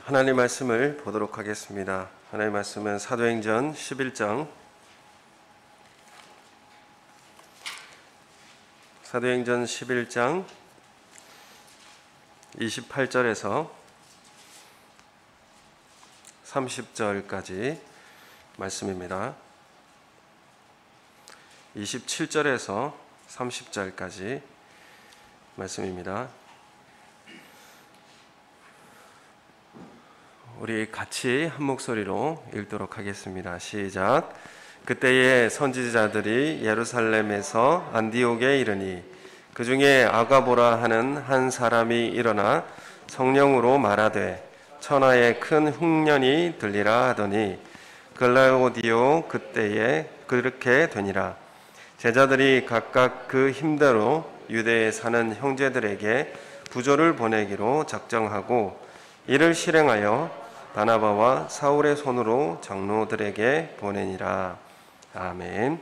하나님 말씀을 보도록 하겠습니다. 하나님 말씀은 사도행전 11장 28절에서 30절까지 말씀입니다. 27절에서 30절까지 말씀입니다. 우리 같이 한 목소리로 읽도록 하겠습니다. 시작. 그때에 선지자들이 예루살렘에서 안디옥에 이르니 그 중에 아가보라 하는 한 사람이 일어나 성령으로 말하되 천하에 큰 흉년이 들리라 하더니 글라우디오 그때에 그렇게 되니라. 제자들이 각각 그 힘대로 유대에 사는 형제들에게 부조를 보내기로 작정하고 이를 실행하여 바나바와 사울의 손으로 장로들에게 보내니라. 아멘.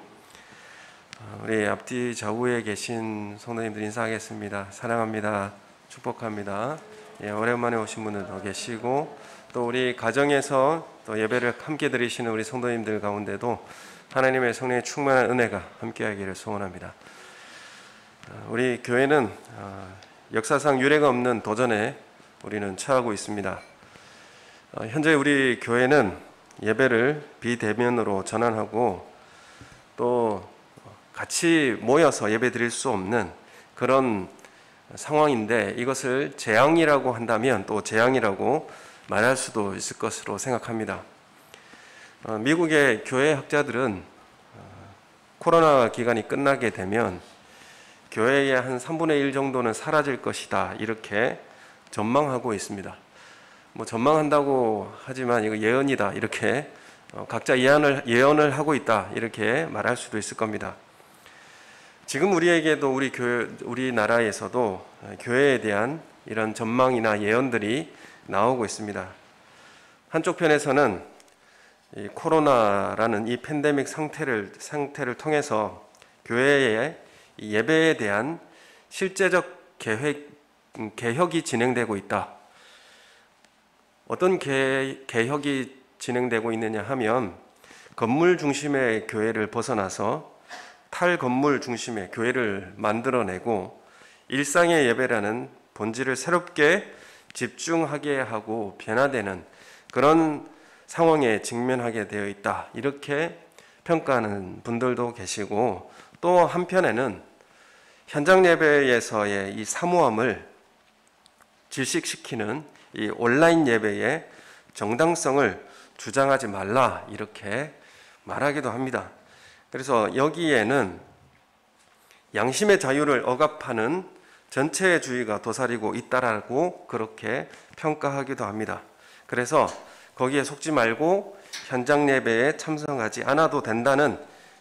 우리 앞뒤 좌우에 계신 성도님들 인사하겠습니다. 사랑합니다. 축복합니다. 오랜만에 오신 분들 더 계시고 또 우리 가정에서 또 예배를 함께 드리시는 우리 성도님들 가운데도 하나님의 성령의 충만한 은혜가 함께하기를 소원합니다. 우리 교회는 역사상 유례가 없는 도전에 우리는 처하고 있습니다. 현재 우리 교회는 예배를 비대면으로 전환하고 또 같이 모여서 예배 드릴 수 없는 그런 상황인데 이것을 재앙이라고 한다면 또 재앙이라고 말할 수도 있을 것으로 생각합니다. 미국의 교회 학자들은 코로나 기간이 끝나게 되면 교회의 한 3분의 1 정도는 사라질 것이다 이렇게 전망하고 있습니다. 전망한다고 하지만 이거 예언이다 이렇게 각자 예언을 하고 있다 이렇게 말할 수도 있을 겁니다. 지금 우리에게도 우리나라에서도 교회에 대한 이런 전망이나 예언들이 나오고 있습니다. 한쪽 편에서는 이 코로나라는 이 팬데믹 상태를 통해서 교회의 예배에 대한 실제적 개혁이 진행되고 있다. 어떤 개혁이 진행되고 있느냐 하면 건물 중심의 교회를 벗어나서 탈건물 중심의 교회를 만들어내고 일상의 예배라는 본질을 새롭게 집중하게 하고 변화되는 그런 상황에 직면하게 되어 있다. 이렇게 평가하는 분들도 계시고 또 한편에는 현장 예배에서의 이 사모함을 질식시키는 이 온라인 예배의 정당성을 주장하지 말라 이렇게 말하기도 합니다. 그래서 여기에는 양심의 자유를 억압하는 전체주의가 도사리고 있다라고 그렇게 평가하기도 합니다. 그래서 거기에 속지 말고 현장 예배에 참석하지 않아도 된다는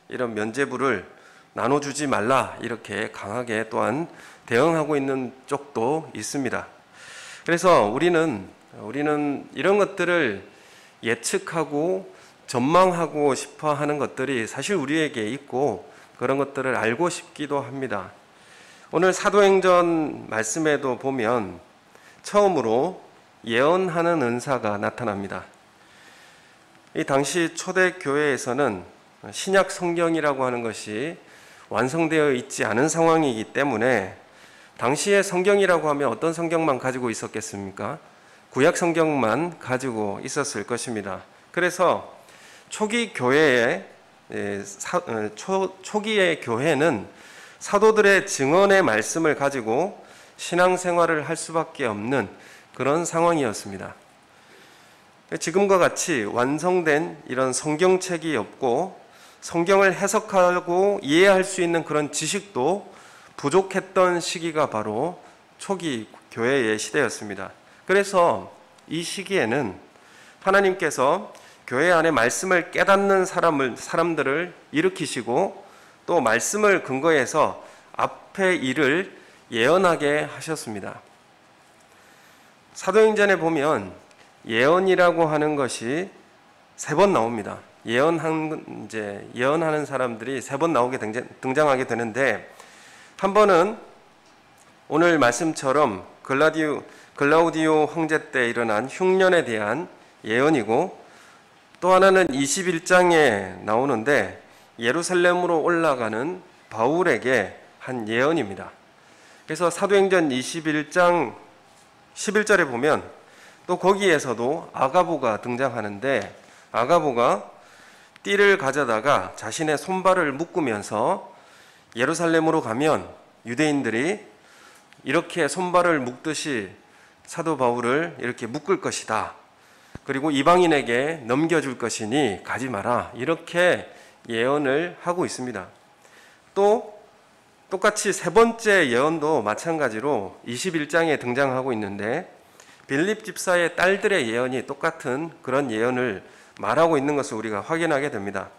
이런 면죄부를 나눠주지 말라 이렇게 강하게 또한 대응하고 있는 쪽도 있습니다. 그래서 우리는 이런 것들을 예측하고 전망하고 싶어 하는 것들이 사실 우리에게 있고 그런 것들을 알고 싶기도 합니다. 오늘 사도행전 말씀에도 보면 처음으로 예언하는 은사가 나타납니다. 이 당시 초대 교회에서는 신약 성경이라고 하는 것이 완성되어 있지 않은 상황이기 때문에 당시의 성경이라고 하면 어떤 성경만 가지고 있었겠습니까? 구약 성경만 가지고 있었을 것입니다. 그래서 초기의 교회는 사도들의 증언의 말씀을 가지고 신앙생활을 할 수밖에 없는 그런 상황이었습니다. 지금과 같이 완성된 이런 성경책이 없고 성경을 해석하고 이해할 수 있는 그런 지식도 부족했던 시기가 바로 초기 교회의 시대였습니다. 그래서 이 시기에는 하나님께서 교회 안에 말씀을 깨닫는 사람들을 일으키시고 또 말씀을 근거해서 앞의 일을 예언하게 하셨습니다. 사도행전에 보면 예언이라고 하는 것이 3번 나옵니다. 예언하는 사람들이 3번 등장하게 되는데 한 번은 오늘 말씀처럼 글라우디오 황제 때 일어난 흉년에 대한 예언이고, 또 하나는 21장에 나오는데 예루살렘으로 올라가는 바울에게 한 예언입니다. 그래서 사도행전 21장 11절에 보면 또 거기에서도 아가보가 등장하는데, 아가보가 띠를 가져다가 자신의 손발을 묶으면서 예루살렘으로 가면 유대인들이 이렇게 손발을 묶듯이 사도 바울을 이렇게 묶을 것이다. 그리고 이방인에게 넘겨줄 것이니 가지 마라. 이렇게 예언을 하고 있습니다. 또 똑같이 세 번째 예언도 마찬가지로 21장에 등장하고 있는데, 빌립 집사의 딸들의 예언이 똑같은 그런 예언을 말하고 있는 것을 우리가 확인하게 됩니다.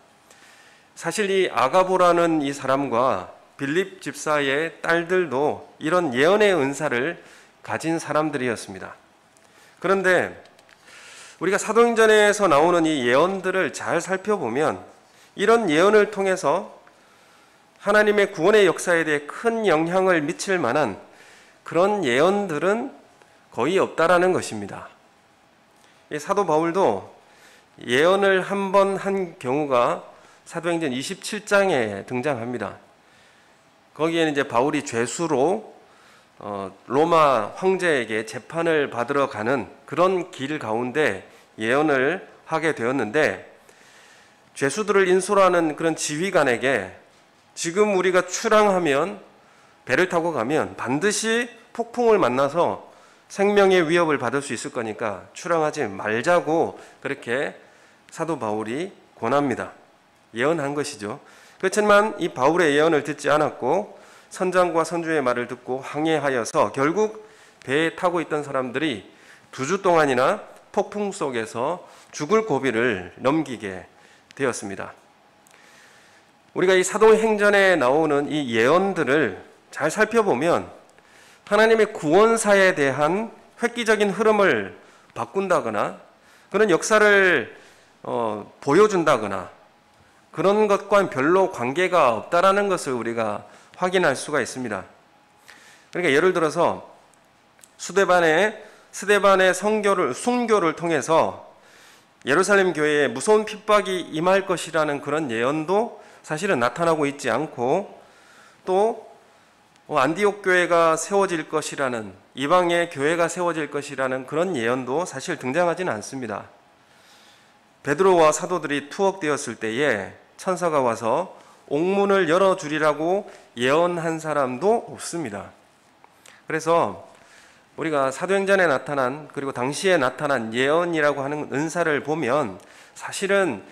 사실 이 아가보라는 이 사람과 빌립 집사의 딸들도 이런 예언의 은사를 가진 사람들이었습니다. 그런데 우리가 사도행전에서 나오는 이 예언들을 잘 살펴보면 이런 예언을 통해서 하나님의 구원의 역사에 대해 큰 영향을 미칠 만한 그런 예언들은 거의 없다라는 것입니다. 사도 바울도 예언을 한 번 한 경우가 사도행전 27장에 등장합니다. 거기에는 이제 바울이 죄수로 로마 황제에게 재판을 받으러 가는 그런 길 가운데 예언을 하게 되었는데, 죄수들을 인솔하는 그런 지휘관에게 지금 우리가 출항하면, 배를 타고 가면 반드시 폭풍을 만나서 생명의 위협을 받을 수 있을 거니까 출항하지 말자고 그렇게 사도 바울이 권합니다. 예언한 것이죠. 그렇지만 이 바울의 예언을 듣지 않았고 선장과 선주의 말을 듣고 항해하여서 결국 배에 타고 있던 사람들이 2주 동안이나 폭풍 속에서 죽을 고비를 넘기게 되었습니다. 우리가 이 사도행전에 나오는 이 예언들을 잘 살펴보면 하나님의 구원사에 대한 획기적인 흐름을 바꾼다거나 그런 역사를 보여준다거나 그런 것과는 별로 관계가 없다라는 것을 우리가 확인할 수가 있습니다. 그러니까 예를 들어서 스데반의 순교를 통해서 예루살렘 교회에 무서운 핍박이 임할 것이라는 그런 예언도 사실은 나타나고 있지 않고, 또 안디옥 교회가 세워질 것이라는, 이방의 교회가 세워질 것이라는 그런 예언도 사실 등장하지는 않습니다. 베드로와 사도들이 투옥되었을 때에 천사가 와서 옥문을 열어주리라고 예언한 사람도 없습니다. 그래서 우리가 사도행전에 나타난, 그리고 당시에 나타난 예언이라고 하는 은사를 보면 사실은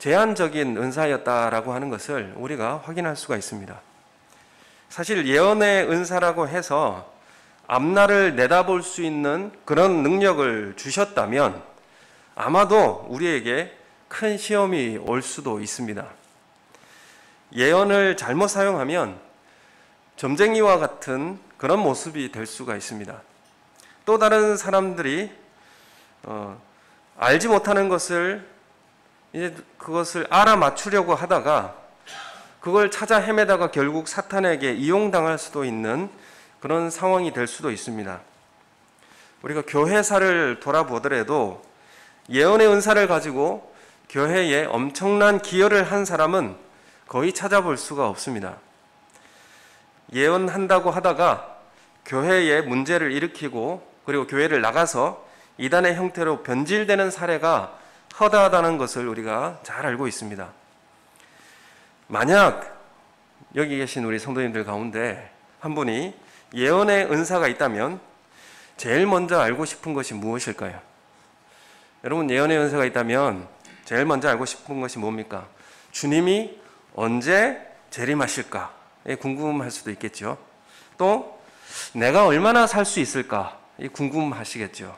제한적인 은사였다라고 하는 것을 우리가 확인할 수가 있습니다. 사실 예언의 은사라고 해서 앞날을 내다볼 수 있는 그런 능력을 주셨다면 아마도 우리에게 큰 시험이 올 수도 있습니다. 예언을 잘못 사용하면 점쟁이와 같은 그런 모습이 될 수가 있습니다. 또 다른 사람들이 알지 못하는 것을 이제 그것을 알아맞추려고 하다가 그걸 찾아 헤매다가 결국 사탄에게 이용당할 수도 있는 그런 상황이 될 수도 있습니다. 우리가 교회사를 돌아보더라도 예언의 은사를 가지고 교회에 엄청난 기여를 한 사람은 거의 찾아볼 수가 없습니다. 예언한다고 하다가 교회에 문제를 일으키고 그리고 교회를 나가서 이단의 형태로 변질되는 사례가 허다하다는 것을 우리가 잘 알고 있습니다. 만약 여기 계신 우리 성도님들 가운데 한 분이 예언의 은사가 있다면 제일 먼저 알고 싶은 것이 무엇일까요? 여러분, 예언의 은사가 있다면 제일 먼저 알고 싶은 것이 뭡니까? 주님이 언제 재림하실까? 궁금할 수도 있겠죠. 또 내가 얼마나 살 수 있을까? 궁금하시겠죠.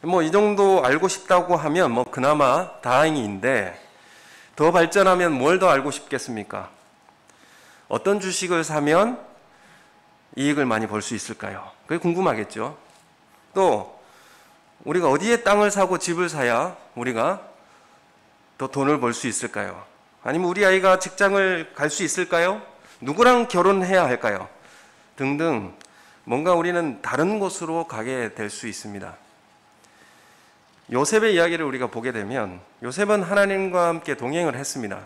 이 정도 알고 싶다고 하면 그나마 다행인데, 더 발전하면 뭘 더 알고 싶겠습니까? 어떤 주식을 사면 이익을 많이 벌 수 있을까요? 그게 궁금하겠죠. 또 우리가 어디에 땅을 사고 집을 사야 우리가 더 돈을 벌 수 있을까요? 아니면 우리 아이가 직장을 갈 수 있을까요? 누구랑 결혼해야 할까요? 등등 뭔가 우리는 다른 곳으로 가게 될 수 있습니다. 요셉의 이야기를 우리가 보게 되면 요셉은 하나님과 함께 동행을 했습니다.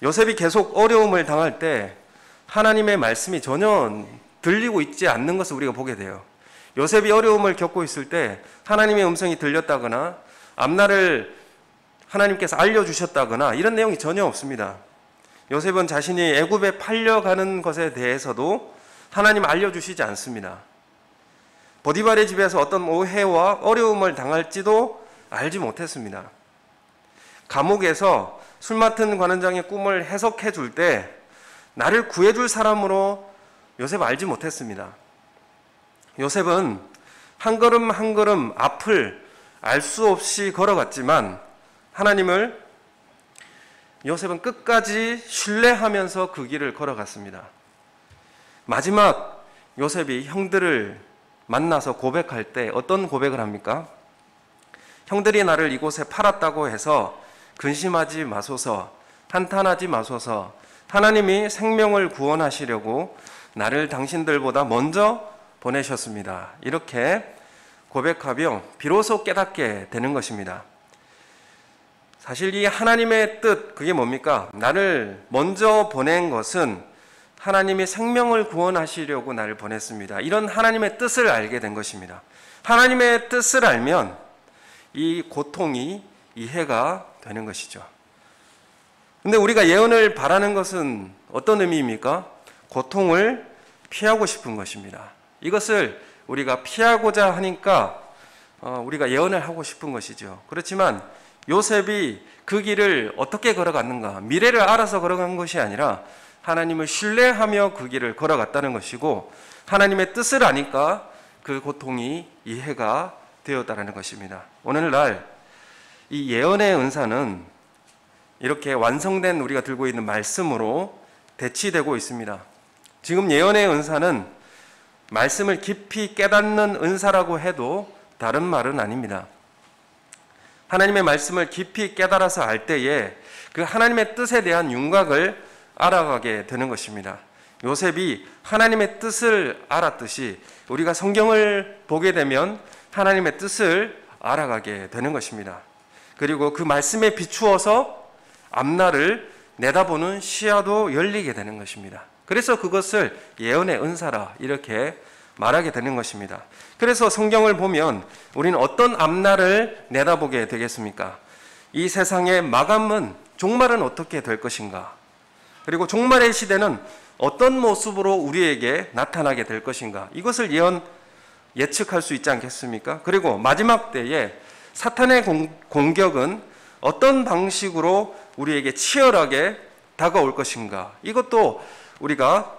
요셉이 계속 어려움을 당할 때 하나님의 말씀이 전혀 들리고 있지 않는 것을 우리가 보게 돼요. 요셉이 어려움을 겪고 있을 때 하나님의 음성이 들렸다거나 앞날을 하나님께서 알려주셨다거나 이런 내용이 전혀 없습니다. 요셉은 자신이 애굽에 팔려가는 것에 대해서도 하나님 알려주시지 않습니다. 보디발의 집에서 어떤 오해와 어려움을 당할지도 알지 못했습니다. 감옥에서 술 맡은 관원장의 꿈을 해석해 줄 때 나를 구해줄 사람으로 요셉 알지 못했습니다. 요셉은 한 걸음 한 걸음 앞을 알 수 없이 걸어갔지만 하나님을 요셉은 끝까지 신뢰하면서 그 길을 걸어갔습니다. 마지막 요셉이 형들을 만나서 고백할 때 어떤 고백을 합니까? 형들이 나를 이곳에 팔았다고 해서 근심하지 마소서, 한탄하지 마소서, 하나님이 생명을 구원하시려고 나를 당신들보다 먼저 보내셨습니다. 이렇게 고백하며 비로소 깨닫게 되는 것입니다. 사실 이 하나님의 뜻, 그게 뭡니까? 나를 먼저 보낸 것은 하나님이 생명을 구원하시려고 나를 보냈습니다. 이런 하나님의 뜻을 알게 된 것입니다. 하나님의 뜻을 알면 이 고통이 이해가 되는 것이죠. 근데 우리가 예언을 바라는 것은 어떤 의미입니까? 고통을 피하고 싶은 것입니다. 이것을 우리가 피하고자 하니까 우리가 예언을 하고 싶은 것이죠. 그렇지만 요셉이 그 길을 어떻게 걸어갔는가? 미래를 알아서 걸어간 것이 아니라 하나님을 신뢰하며 그 길을 걸어갔다는 것이고 하나님의 뜻을 아니까 그 고통이 이해가 되었다는 것입니다. 오늘날 이 예언의 은사는 이렇게 완성된 우리가 들고 있는 말씀으로 대치되고 있습니다. 지금 예언의 은사는 말씀을 깊이 깨닫는 은사라고 해도 다른 말은 아닙니다. 하나님의 말씀을 깊이 깨달아서 알 때에 그 하나님의 뜻에 대한 윤곽을 알아가게 되는 것입니다. 요셉이 하나님의 뜻을 알았듯이 우리가 성경을 보게 되면 하나님의 뜻을 알아가게 되는 것입니다. 그리고 그 말씀에 비추어서 앞날을 내다보는 시야도 열리게 되는 것입니다. 그래서 그것을 예언의 은사라 이렇게 말하게 되는 것입니다. 그래서 성경을 보면 우리는 어떤 앞날을 내다보게 되겠습니까? 이 세상의 마감은, 종말은 어떻게 될 것인가? 그리고 종말의 시대는 어떤 모습으로 우리에게 나타나게 될 것인가? 이것을 예측할 수 있지 않겠습니까? 그리고 마지막 때에 사탄의 공격은 어떤 방식으로 우리에게 치열하게 다가올 것인가? 이것도 우리가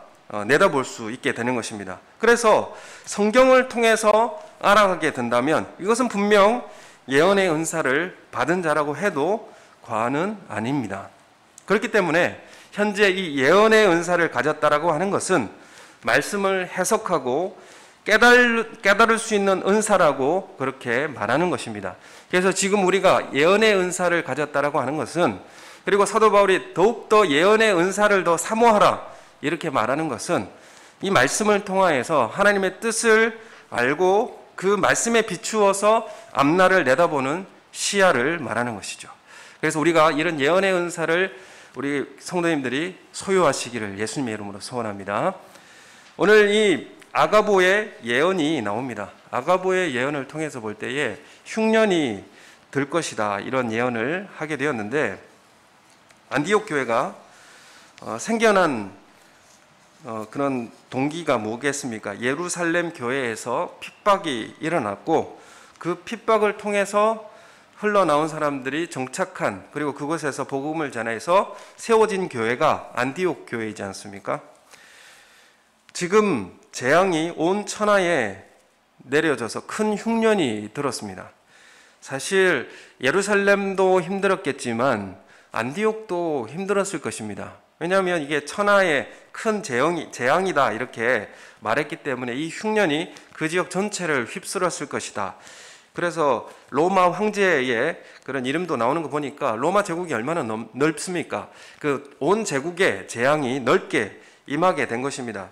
내다볼 수 있게 되는 것입니다. 그래서 성경을 통해서 알아가게 된다면 이것은 분명 예언의 은사를 받은 자라고 해도 과언은 아닙니다. 그렇기 때문에 현재 이 예언의 은사를 가졌다라고 하는 것은 말씀을 해석하고 깨달을 수 있는 은사라고 그렇게 말하는 것입니다. 그래서 지금 우리가 예언의 은사를 가졌다라고 하는 것은, 그리고 사도 바울이 더욱더 예언의 은사를 더 사모하라 이렇게 말하는 것은 이 말씀을 통하여서 하나님의 뜻을 알고 그 말씀에 비추어서 앞날을 내다보는 시야를 말하는 것이죠. 그래서 우리가 이런 예언의 은사를 우리 성도님들이 소유하시기를 예수님의 이름으로 소원합니다. 오늘 이 아가보의 예언이 나옵니다. 아가보의 예언을 통해서 볼 때에 흉년이 들 것이다 이런 예언을 하게 되었는데, 안디옥 교회가 생겨난 그런 동기가 뭐겠습니까? 예루살렘 교회에서 핍박이 일어났고 그 핍박을 통해서 흘러나온 사람들이 정착한, 그리고 그곳에서 복음을 전해서 세워진 교회가 안디옥 교회이지 않습니까? 지금 재앙이 온 천하에 내려져서 큰 흉년이 들었습니다. 사실 예루살렘도 힘들었겠지만 안디옥도 힘들었을 것입니다. 왜냐하면 이게 천하의 큰 재앙이다 이렇게 말했기 때문에 이 흉년이 그 지역 전체를 휩쓸었을 것이다. 그래서 로마 황제의 그런 이름도 나오는 거 보니까 로마 제국이 얼마나 넓습니까? 그 온 제국에 재앙이 넓게 임하게 된 것입니다.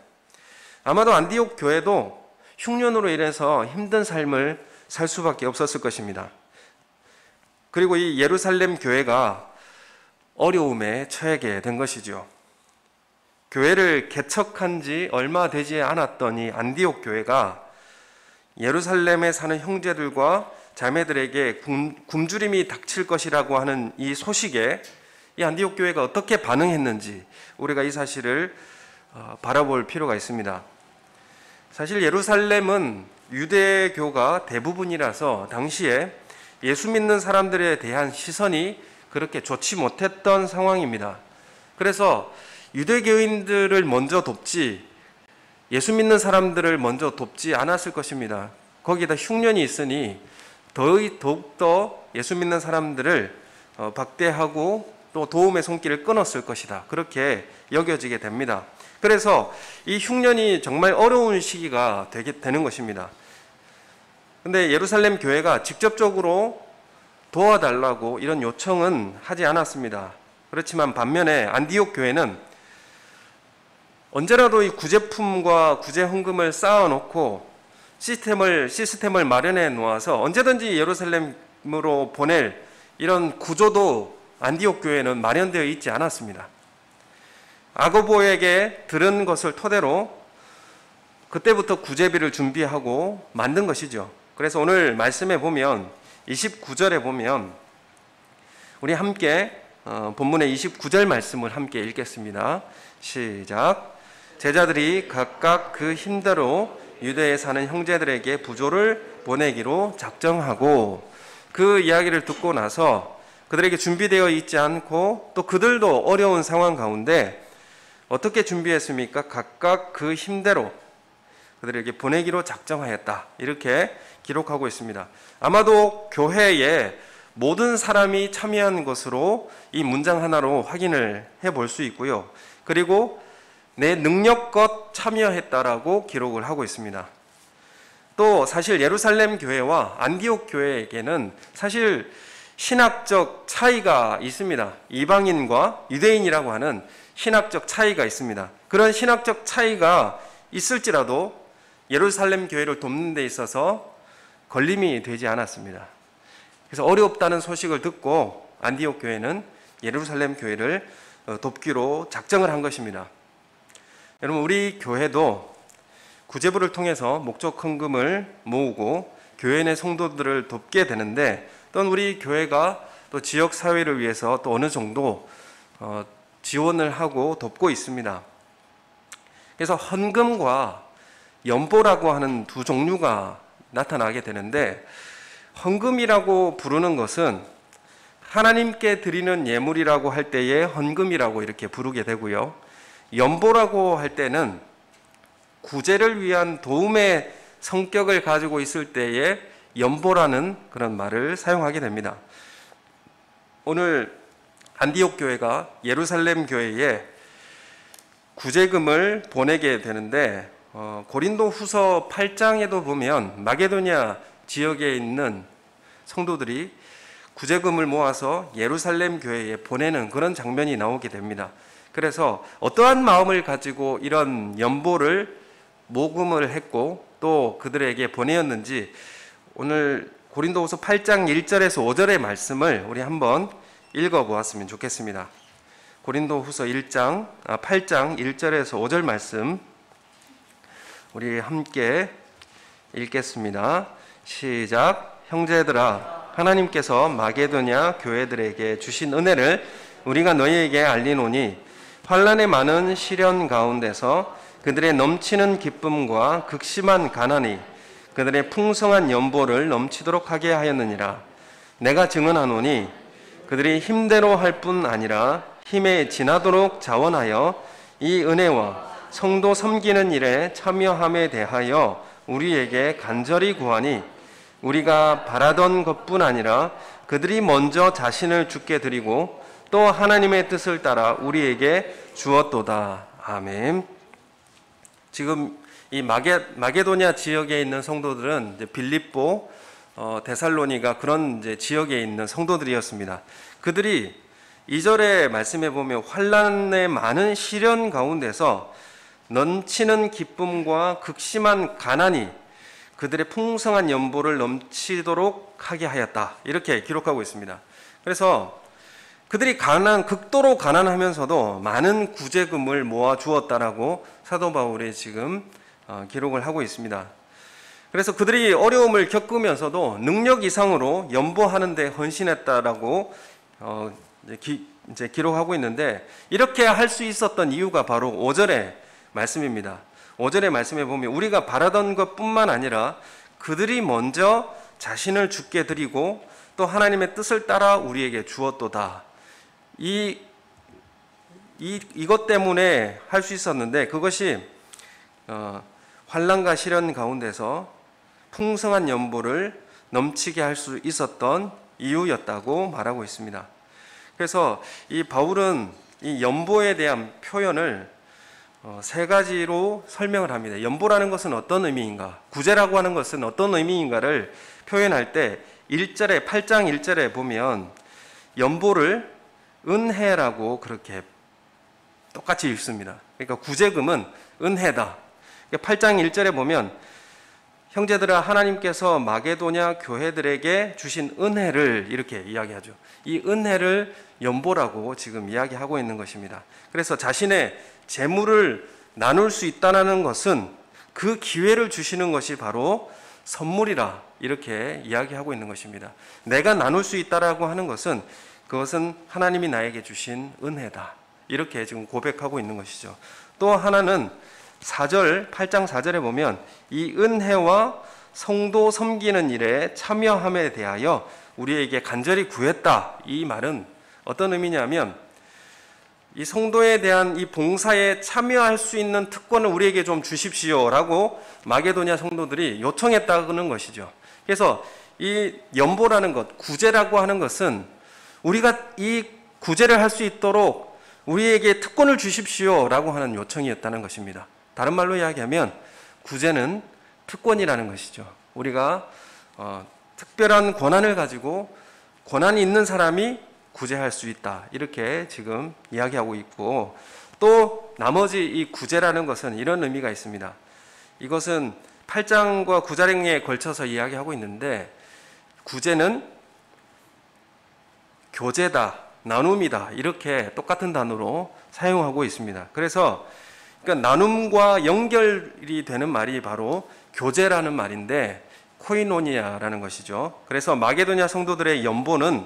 아마도 안디옥 교회도 흉년으로 인해서 힘든 삶을 살 수밖에 없었을 것입니다. 그리고 이 예루살렘 교회가 어려움에 처하게 된 것이죠. 교회를 개척한 지 얼마 되지 않았던 이 안디옥 교회가 예루살렘에 사는 형제들과 자매들에게 굶주림이 닥칠 것이라고 하는 이 소식에 이 안디옥 교회가 어떻게 반응했는지 우리가 이 사실을 바라볼 필요가 있습니다. 사실 예루살렘은 유대교가 대부분이라서 당시에 예수 믿는 사람들에 대한 시선이 그렇게 좋지 못했던 상황입니다. 그래서 유대교인들을 먼저 돕지 예수 믿는 사람들을 먼저 돕지 않았을 것입니다. 거기다 흉년이 있으니 더욱더 예수 믿는 사람들을 박대하고 또 도움의 손길을 끊었을 것이다. 그렇게 여겨지게 됩니다. 그래서 이 흉년이 정말 어려운 시기가 되는 것입니다. 근데 예루살렘 교회가 직접적으로 도와달라고 이런 요청은 하지 않았습니다. 그렇지만 반면에 안디옥 교회는 언제라도 이 구제품과 구제 헌금을 쌓아놓고 시스템을 마련해 놓아서 언제든지 예루살렘으로 보낼 이런 구조도 안디옥 교회는 마련되어 있지 않았습니다. 아고보에게 들은 것을 토대로 그때부터 구제비를 준비하고 만든 것이죠. 그래서 오늘 말씀에 보면 29절에 보면 우리 함께 본문의 29절 말씀을 함께 읽겠습니다. 시작. 제자들이 각각 그 힘대로 유대에 사는 형제들에게 부조를 보내기로 작정하고 그 이야기를 듣고 나서 그들에게 준비되어 있지 않고 또 그들도 어려운 상황 가운데 어떻게 준비했습니까? 각각 그 힘대로 그들에게 보내기로 작정하였다. 이렇게 기록하고 있습니다. 아마도 교회에 모든 사람이 참여한 것으로 이 문장 하나로 확인을 해볼 수 있고요. 그리고 내 능력껏 참여했다라고 기록을 하고 있습니다. 또 사실 예루살렘 교회와 안디옥 교회에게는 사실 신학적 차이가 있습니다. 이방인과 유대인이라고 하는 신학적 차이가 있습니다. 그런 신학적 차이가 있을지라도 예루살렘 교회를 돕는 데 있어서 걸림이 되지 않았습니다. 그래서 어렵다는 소식을 듣고 안디옥 교회는 예루살렘 교회를 돕기로 작정을 한 것입니다. 여러분, 우리 교회도 구제부를 통해서 목적 헌금을 모으고 교회 내 성도들을 돕게 되는데 또는 우리 교회가 또 지역 사회를 위해서 또 어느 정도 지원을 하고 돕고 있습니다. 그래서 헌금과 연보라고 하는 두 종류가 나타나게 되는데 헌금이라고 부르는 것은 하나님께 드리는 예물이라고 할 때에 헌금이라고 이렇게 부르게 되고요. 연보라고 할 때는 구제를 위한 도움의 성격을 가지고 있을 때에 연보라는 그런 말을 사용하게 됩니다. 오늘 안디옥 교회가 예루살렘 교회에 구제금을 보내게 되는데 고린도 후서 8장에도 보면 마게도냐 지역에 있는 성도들이 구제금을 모아서 예루살렘 교회에 보내는 그런 장면이 나오게 됩니다. 그래서 어떠한 마음을 가지고 이런 연보를 모금을 했고 또 그들에게 보내었는지 오늘 고린도후서 8장 1절에서 5절의 말씀을 우리 한번 읽어보았으면 좋겠습니다. 고린도후서 8장 1절에서 5절 말씀 우리 함께 읽겠습니다. 시작. 형제들아, 하나님께서 마게도냐 교회들에게 주신 은혜를 우리가 너희에게 알리노니 환난의 많은 시련 가운데서 그들의 넘치는 기쁨과 극심한 가난이 그들의 풍성한 연보를 넘치도록 하게 하였느니라. 내가 증언하노니 그들이 힘대로 할 뿐 아니라 힘에 지나도록 자원하여 이 은혜와 성도 섬기는 일에 참여함에 대하여 우리에게 간절히 구하니 우리가 바라던 것뿐 아니라 그들이 먼저 자신을 주께 드리고 또 하나님의 뜻을 따라 우리에게 주었도다. 아멘. 지금 이 마게도냐 지역에 있는 성도들은 이제 빌립보, 데살로니가 그런 이제 지역에 있는 성도들이었습니다. 그들이 2절의 말씀에 보면 환난의 많은 시련 가운데서 넘치는 기쁨과 극심한 가난이 그들의 풍성한 연보를 넘치도록 하게 하였다. 이렇게 기록하고 있습니다. 그래서 그들이 극도로 가난하면서도 많은 구제금을 모아 주었다라고 사도 바울이 지금 기록을 하고 있습니다. 그래서 그들이 어려움을 겪으면서도 능력 이상으로 연보하는 데 헌신했다라고 이제 기록하고 있는데, 이렇게 할 수 있었던 이유가 바로 5절의 말씀입니다. 5절의 말씀에 보면 우리가 바라던 것뿐만 아니라 그들이 먼저 자신을 주께 드리고 또 하나님의 뜻을 따라 우리에게 주었도다. 이것 때문에 할 수 있었는데, 그것이 환난과 시련 가운데서 풍성한 연보를 넘치게 할 수 있었던 이유였다고 말하고 있습니다. 그래서 이 바울은 이 연보에 대한 표현을 세 가지로 설명을 합니다. 연보라는 것은 어떤 의미인가, 구제라고 하는 것은 어떤 의미인가를 표현할 때 1절에 8장 1절에 보면 연보를 은혜라고 그렇게 똑같이 읽습니다. 그러니까 구제금은 은혜다. 8장 1절에 보면 형제들아 하나님께서 마게도냐 교회들에게 주신 은혜를 이렇게 이야기하죠. 이 은혜를 연보라고 지금 이야기하고 있는 것입니다. 그래서 자신의 재물을 나눌 수 있다는 것은 그 기회를 주시는 것이 바로 선물이라 이렇게 이야기하고 있는 것입니다. 내가 나눌 수 있다라고 하는 것은 그것은 하나님이 나에게 주신 은혜다. 이렇게 지금 고백하고 있는 것이죠. 또 하나는 8장 4절에 보면 이 은혜와 성도 섬기는 일에 참여함에 대하여 우리에게 간절히 구했다. 이 말은 어떤 의미냐면 이 성도에 대한 이 봉사에 참여할 수 있는 특권을 우리에게 좀 주십시오라고 마게도냐 성도들이 요청했다는 것이죠. 그래서 이 연보라는 것, 구제라고 하는 것은 우리가 이 구제를 할 수 있도록 우리에게 특권을 주십시오라고 하는 요청이었다는 것입니다. 다른 말로 이야기하면 구제는 특권이라는 것이죠. 우리가 특별한 권한을 가지고 권한이 있는 사람이 구제할 수 있다. 이렇게 지금 이야기하고 있고, 또 나머지 이 구제라는 것은 이런 의미가 있습니다. 이것은 8장과 9장에 걸쳐서 이야기하고 있는데, 구제는 교제다, 나눔이다, 이렇게 똑같은 단어로 사용하고 있습니다. 그래서 그러니까 나눔과 연결이 되는 말이 바로 교제라는 말인데 코이노니아라는 것이죠. 그래서 마게도냐 성도들의 연보는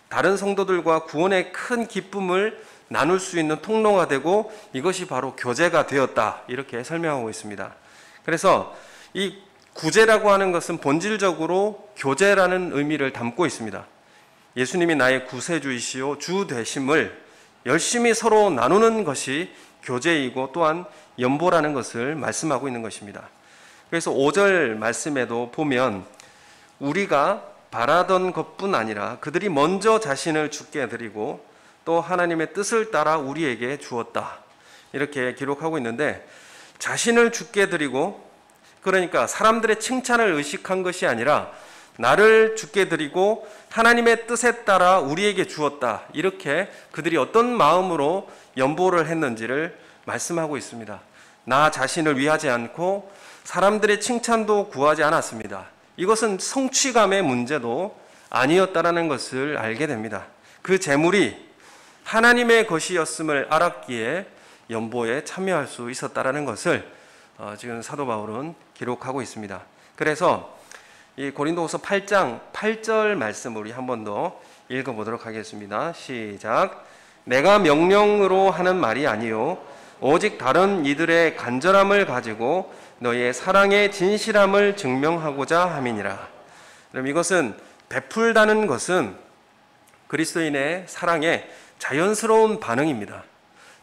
다른 성도들과 구원의 큰 기쁨을 나눌 수 있는 통로가 되고 이것이 바로 교제가 되었다. 이렇게 설명하고 있습니다. 그래서 이 구제라고 하는 것은 본질적으로 교제라는 의미를 담고 있습니다. 예수님이 나의 구세주이시오 주 되심을 열심히 서로 나누는 것이 교제이고 또한 연보라는 것을 말씀하고 있는 것입니다. 그래서 5절 말씀에도 보면 우리가 바라던 것뿐 아니라 그들이 먼저 자신을 주께 드리고 또 하나님의 뜻을 따라 우리에게 주었다. 이렇게 기록하고 있는데, 자신을 주께 드리고, 그러니까 사람들의 칭찬을 의식한 것이 아니라 나를 주께 드리고 하나님의 뜻에 따라 우리에게 주었다. 이렇게 그들이 어떤 마음으로 연보를 했는지를 말씀하고 있습니다. 나 자신을 위하지 않고 사람들의 칭찬도 구하지 않았습니다. 이것은 성취감의 문제도 아니었다라는 것을 알게 됩니다. 그 재물이 하나님의 것이었음을 알았기에 연보에 참여할 수 있었다라는 것을 지금 사도 바울은 기록하고 있습니다. 그래서 이 고린도후서 8장 8절 말씀 우리 한 번 더 읽어보도록 하겠습니다. 시작. 내가 명령으로 하는 말이 아니요 오직 다른 이들의 간절함을 가지고 너희의 사랑의 진실함을 증명하고자 함이니라. 그럼 이것은 베풀다는 것은 그리스도인의 사랑의 자연스러운 반응입니다.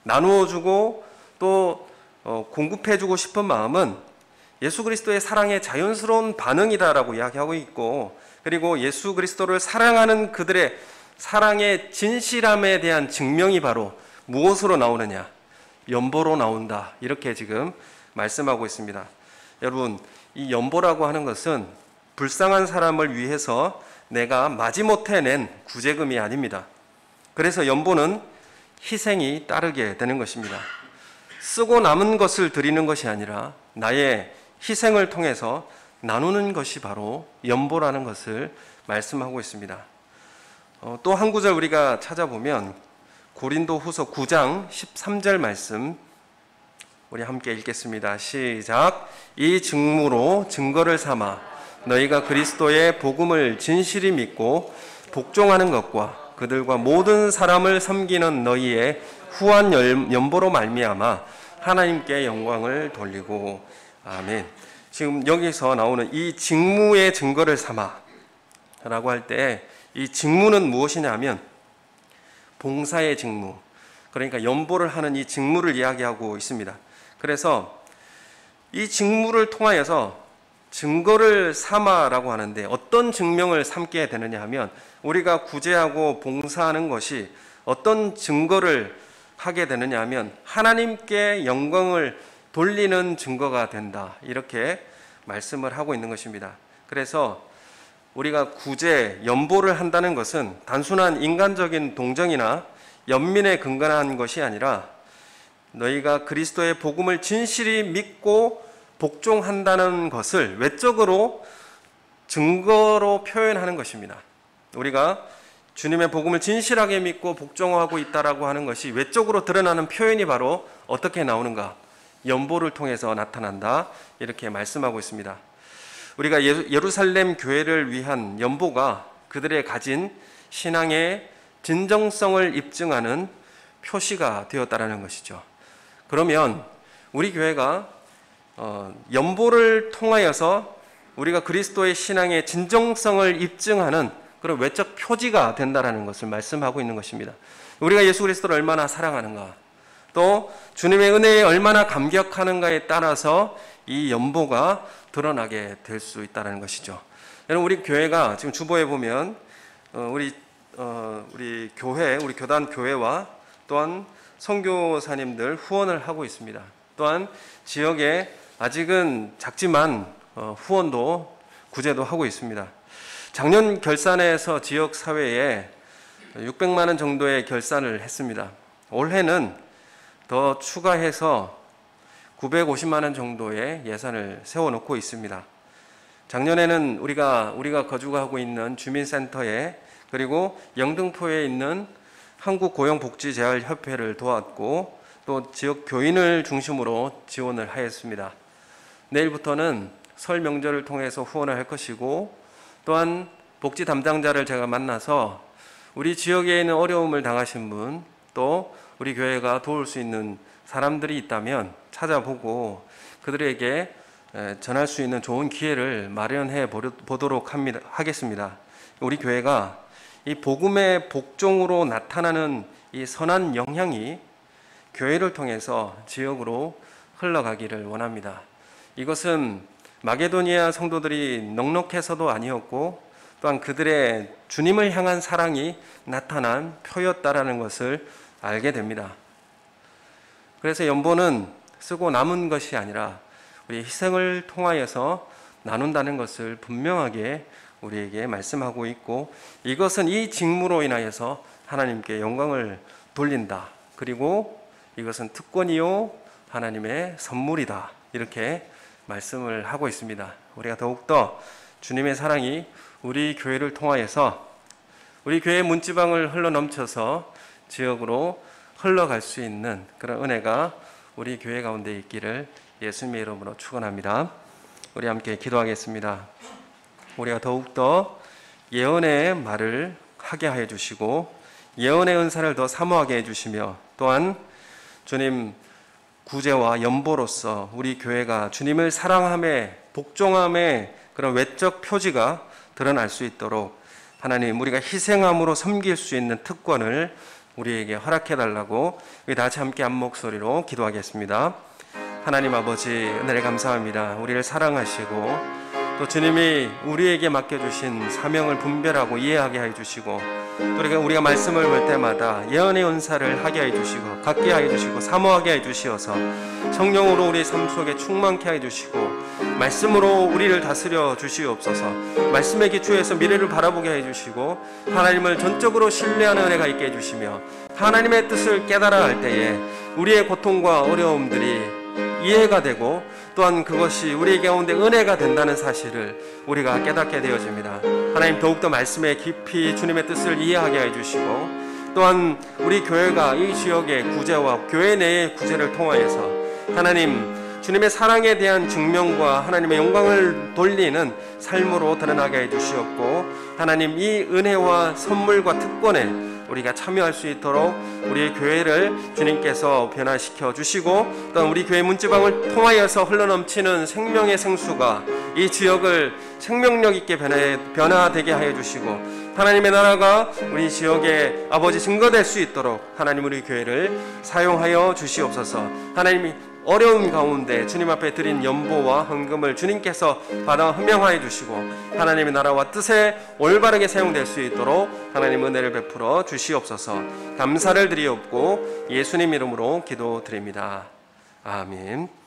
나누어주고 또 공급해주고 싶은 마음은 예수 그리스도의 사랑의 자연스러운 반응이다라고 이야기하고 있고, 그리고 예수 그리스도를 사랑하는 그들의 사랑의 진실함에 대한 증명이 바로 무엇으로 나오느냐? 연보로 나온다. 이렇게 지금 말씀하고 있습니다. 여러분, 이 연보라고 하는 것은 불쌍한 사람을 위해서 내가 마지못해 낸 구제금이 아닙니다. 그래서 연보는 희생이 따르게 되는 것입니다. 쓰고 남은 것을 드리는 것이 아니라 나의 희생을 통해서 나누는 것이 바로 연보라는 것을 말씀하고 있습니다. 또 한 구절 우리가 찾아보면 고린도후서 9장 13절 말씀 우리 함께 읽겠습니다. 시작. 이 증무로 증거를 삼아 너희가 그리스도의 복음을 진실히 믿고 복종하는 것과 그들과 모든 사람을 섬기는 너희의 후한 연보로 말미암아 하나님께 영광을 돌리고. 아멘. 지금 여기서 나오는 이 직무의 증거를 삼아 라고 할 때 이 직무는 무엇이냐 하면 봉사의 직무, 그러니까 연보를 하는 이 직무를 이야기하고 있습니다. 그래서 이 직무를 통하여서 증거를 삼아라고 하는데 어떤 증명을 삼게 되느냐 하면 우리가 구제하고 봉사하는 것이 어떤 증거를 하게 되느냐 하면 하나님께 영광을 돌리는 증거가 된다, 이렇게 말씀을 하고 있는 것입니다. 그래서 우리가 구제, 연보를 한다는 것은 단순한 인간적인 동정이나 연민에 근거한 것이 아니라 너희가 그리스도의 복음을 진실히 믿고 복종한다는 것을 외적으로 증거로 표현하는 것입니다. 우리가 주님의 복음을 진실하게 믿고 복종하고 있다라고 하는 것이 외적으로 드러나는 표현이 바로 어떻게 나오는가? 연보를 통해서 나타난다, 이렇게 말씀하고 있습니다. 우리가 예루살렘 교회를 위한 연보가 그들의 가진 신앙의 진정성을 입증하는 표시가 되었다라는 것이죠. 그러면 우리 교회가 연보를 통하여서 우리가 그리스도의 신앙의 진정성을 입증하는 그런 외적 표지가 된다라는 것을 말씀하고 있는 것입니다. 우리가 예수 그리스도를 얼마나 사랑하는가, 또 주님의 은혜에 얼마나 감격하는가에 따라서 이 연보가 드러나게 될 수 있다는 것이죠. 여러분, 우리 교회가 지금 주보에 보면 우리 교회, 우리 교단 교회와 또한 선교사님들 후원을 하고 있습니다. 또한 지역에 아직은 작지만 후원도 구제도 하고 있습니다. 작년 결산에서 지역 사회에 600만 원 정도의 결산을 했습니다. 올해는 더 추가해서 950만 원 정도의 예산을 세워놓고 있습니다. 작년에는 우리가 거주하고 있는 주민센터에, 그리고 영등포에 있는 한국고용복지재활협회를 도왔고 또 지역 교인을 중심으로 지원을 하였습니다. 내일부터는 설 명절을 통해서 후원을 할 것이고, 또한 복지 담당자를 제가 만나서 우리 지역에 있는 어려움을 당하신 분, 또 우리 교회가 도울 수 있는 사람들이 있다면 찾아보고 그들에게 전할 수 있는 좋은 기회를 마련해 보도록 하겠습니다. 우리 교회가 이 복음의 복종으로 나타나는 이 선한 영향이 교회를 통해서 지역으로 흘러가기를 원합니다. 이것은 마게도니아 성도들이 넉넉해서도 아니었고, 또한 그들의 주님을 향한 사랑이 나타난 표였다라는 것을 알게 됩니다. 그래서 연보는 쓰고 남은 것이 아니라 우리 희생을 통하여서 나눈다는 것을 분명하게 우리에게 말씀하고 있고, 이것은 이 직무로 인하여서 하나님께 영광을 돌린다, 그리고 이것은 특권이요 하나님의 선물이다, 이렇게 말씀을 하고 있습니다. 우리가 더욱더 주님의 사랑이 우리 교회를 통하여서 우리 교회 문지방을 흘러넘쳐서 지역으로 흘러갈 수 있는 그런 은혜가 우리 교회 가운데 있기를 예수님의 이름으로 축원합니다. 우리 함께 기도하겠습니다. 우리가 더욱더 예언의 말을 하게 하여 주시고 예언의 은사를 더 사모하게 해주시며, 또한 주님 구제와 연보로서 우리 교회가 주님을 사랑함에 복종함에 그런 외적 표지가 드러날 수 있도록 하나님, 우리가 희생함으로 섬길 수 있는 특권을 우리에게 허락해 달라고 우리 다시 함께 한 목소리로 기도하겠습니다. 하나님 아버지, 은혜를 감사합니다. 우리를 사랑하시고 또 주님이 우리에게 맡겨주신 사명을 분별하고 이해하게 해주시고, 또 우리가 말씀을 볼 때마다 예언의 은사를 하게 해주시고 갖게 해주시고 사모하게 해주시어서 성령으로 우리 삶 속에 충만케 해주시고 말씀으로 우리를 다스려 주시옵소서. 말씀의 기초에서 미래를 바라보게 해주시고 하나님을 전적으로 신뢰하는 은혜가 있게 해주시며 하나님의 뜻을 깨달아 할 때에 우리의 고통과 어려움들이 이해가 되고 또한 그것이 우리 가운데 은혜가 된다는 사실을 우리가 깨닫게 되어집니다. 하나님, 더욱더 말씀에 깊이 주님의 뜻을 이해하게 해주시고 또한 우리 교회가 이 지역의 구제와 교회 내의 구제를 통하여서 하나님 주님의 사랑에 대한 증명과 하나님의 영광을 돌리는 삶으로 드러나게 해주시옵고, 하나님 이 은혜와 선물과 특권에 우리가 참여할 수 있도록 우리의 교회를 주님께서 변화시켜 주시고, 또한 우리 교회 문지방을 통하여서 흘러넘치는 생명의 생수가 이 지역을 생명력 있게 변화되게 하여 주시고, 하나님의 나라가 우리 지역에 아버지 증거될 수 있도록 하나님 우리 교회를 사용하여 주시옵소서. 하나님이 어려운 가운데 주님 앞에 드린 연보와 헌금을 주님께서 받아 흠양하여 주시고 하나님의 나라와 뜻에 올바르게 사용될 수 있도록 하나님 은혜를 베풀어 주시옵소서. 감사를 드리옵고 예수님 이름으로 기도드립니다. 아멘.